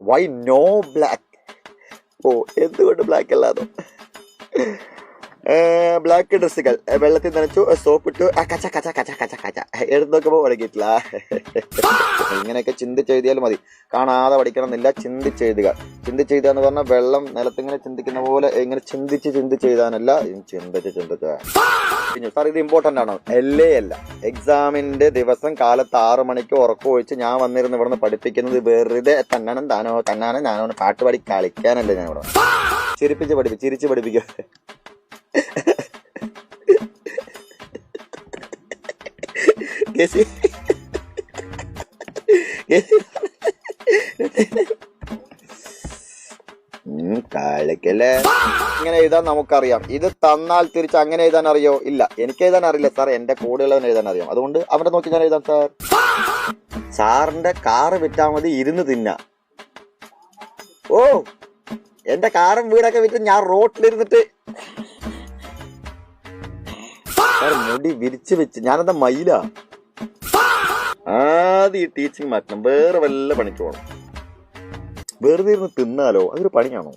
Y no black? ഓ, എന്തുകൊണ്ട് black അല്ലാതെ? Black ഡ്രസ്സുകൾ വെള്ളത്തിൽ നനച്ചു, സോപ്പിട്ടു, കച്ച കച്ച കച്ച കച്ച കച്ച എടുത്ത് നോക്കുമ്പോൾ പഠിക്കിട്ടില്ല. ഇങ്ങനെയൊക്കെ ചിന്തിച്ചെഴുതിയാൽ മതി, കാണാതെ പഠിക്കണം എന്നില്ല. ചിന്തിച്ചെഴുതുക എന്ന് പറഞ്ഞാൽ വെള്ളം നിലത്തിങ്ങനെ ചിന്തിക്കുന്ന പോലെ ഇങ്ങനെ ചിന്തിച്ചെഴുതാനല്ല, ചിന്തിച്ച്. പിന്നെ സാർ ഇത് ഇമ്പോർട്ടൻ്റ് ആണോ? അല്ല. എക്സാമിന്റെ ദിവസം കാലത്ത് 6 മണിക്ക് ഉറക്കം ഒഴിച്ച് ഞാൻ വന്നിരുന്ന് ഇവിടുന്ന് പഠിപ്പിക്കുന്നത് വെറുതെ തന്നാനും ഞാനോ പാട്ട് പാടി കളിക്കാനല്ലേ ഞാൻ ഇവിടെ. ചിരിച്ച് പഠിപ്പിക്കുക. കളിക്കല്ലേ. ഇങ്ങനെ എഴുതാൻ നമുക്കറിയാം. ഇത് തന്നാൽ തിരിച്ച് അങ്ങനെ എഴുതാൻ അറിയോ? ഇല്ല, എനിക്ക് എഴുതാൻ അറിയില്ല സാർ. എന്റെ കൂടെയുള്ളവൻ എഴുതാൻ അറിയാം. അതുകൊണ്ട് അവരെ നോക്കി ഞാൻ എഴുതാം സാർ. സാറിന്റെ കാറ് വിറ്റാൽ മതി, ഇരുന്ന് തിന്നാ. ഓ, എന്റെ കാറും വീടൊക്കെ വിറ്റ് ഞാൻ റോട്ടിലിരുന്നിട്ട് മുടി വിരിച്ച് വെച്ച് ഞാനെന്താ മയില? ആദ്യം ഈ ടീച്ചിങ് മാറ്റണം, വേറെ വല്ല പണിക്ക് പോകണം. വെറുതെ ഇരുന്ന് തിന്നാലോ, അതൊരു പണിയാണോ?